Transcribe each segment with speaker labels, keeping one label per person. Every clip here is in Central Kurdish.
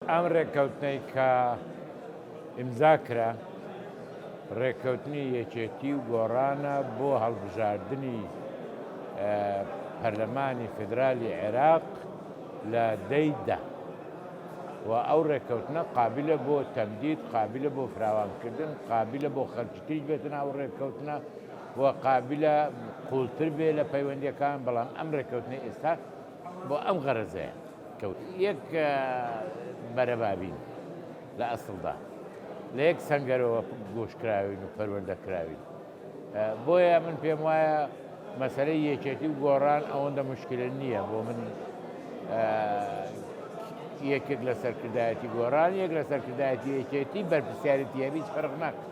Speaker 1: ئەم ڕێککەوتنەی کە ئیمزا کرا ڕێککەوتنی یەکێتی و گۆڕانە بۆ هەڵبژاردننی پەرلەمانی فیدرالی عێراق لە دەیدا و ئەو ڕێککەوتنە قابلە بۆ تەمدید، قابلە بۆ فراوانکردن، قابلە بۆ خەرجتریش بێتن ئەو ڕێککەوتنە و قابلە قوڵتر بێ لە پەیوەندیەکان، بەڵام ئەم ڕێککەوتنی ئێستا بۆ ئەم غەرەزەیە کەوت یەک بەرەبابین لە ئەسڵدا لە یەک سەنگەرەوە گۆشکراوین و پەروەردەکراوین. بۆیە من پێم وایە مەسەلەی یەکێتی و گۆڕان ئەوەندە مشکلە نییە بۆ من. یەکێک لە سەرکردایەتی گۆڕان، یەک لە سەرکردایەتی یەکێتی بەرپرسیارەتی هەبی هیچ فەرق ناکات.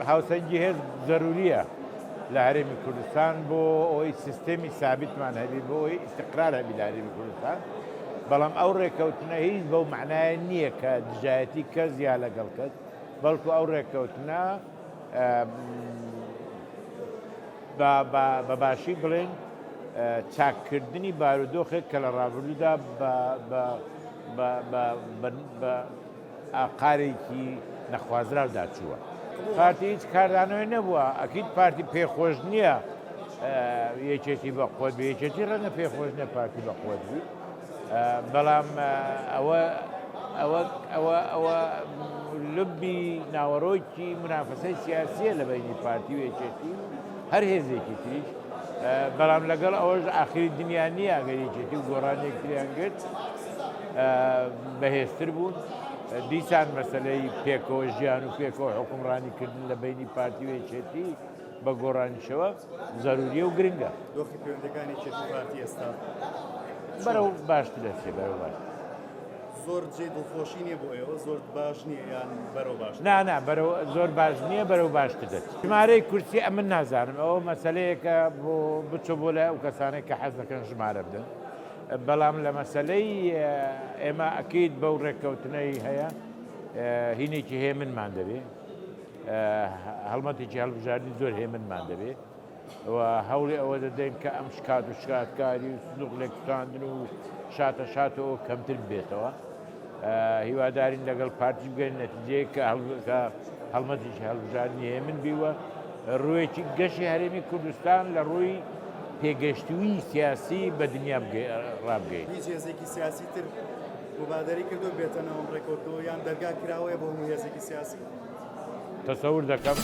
Speaker 1: هاوسەنگی هێز ضروریە لە هەرێمی کوردستان بۆ ئەوەی سیستەمی سابتمان هەبی، بۆ ئەوەی ئیستیقرار هەبی لە هەرێمی کوردستان، بەڵام ئەو ڕێککەوتنە هیچ بەو معنایە نییە کە دژایەتی کەس یا لەگەڵ کەس، بەڵکو ئەو ڕێککەوتنە بە باشی بڵێن چاککردنی بارودۆخێک کە لە ڕابردوودا بە ئاقارێکی نەخوازراو داچووە. پارتی هیچ کاردانەوەی نەبووە، ئەکید پارتی پێخۆش نییە یەکێتی بە قوت بێ، یەکێتی ڕەنگە پێخۆش نیە پارتی بە قوت بی، بەڵام ئەوە لبی ناوەڕۆیکی منافەسەی سیاسیە لە بینی پارتی و یەکێتی هەر هێزێکی تریش، بەڵام لەگەڵ ئەوەش ئاخری دنیا نییە ئەگەر یەکێتی و گۆڕانێکتریان گرت بەهێزتر بوون. دیسان مەسەلەی پێکەوە ژیان و پێکەوە حکومڕانیکردن لە بینی پارتی و یەکێتی بە گۆڕانیشەوە زەروریە و گرنگە.
Speaker 2: دۆخی پەیوەندەکانی یەکێتی و پارتی ئێستا
Speaker 1: بەرەو باشتر دەچێت، بەرەو باش.
Speaker 2: زۆر جێ دڵخۆشی نییە بۆ ئێوە، زۆر باش نییە یان بەرەو باش؟
Speaker 1: نا زۆر باش نییە، بەرەو باشتر دەچێت. ژمارەی کورسی من نازانم، ئەوە مەسەلەیەکە بۆ بچۆ بۆ لای ئەو کەسانێک کە حەز دەکەن ژمارە بدەن، بەڵام لە مەسەلەی ئێمە ئەکید بەو ڕێککەوتنەی هەیە هینێکی هێمنمان دەبێ، هەڵمەتێکی هەڵبژاردننی زۆر هێمنمان دەبێ و هەوڵی ئەوە دەدەین کە ئەم شکات و شکاتکاری و سنووق لێکستاندن و شاتەوە کەمتر بێتەوە. هیوادارین لەگەڵ پارتی بگەین نەتیجەیە کە هەڵمەتێکی هەڵبژاردننی هێمن بیوە، ڕوویەکی گەشی هەرێمی کوردستان لە ڕووی پێگەشتووی سیاسی بە دنیا ڕابگەین.
Speaker 2: هیچ هێزێکی سیاسی تر مبادەری کردو بێتەنەوە ڕێکەوتنەوە یان دەرگا کراوەیە بۆ هەموو هێزێکی سیاسی؟
Speaker 1: تەسەور دەکەم.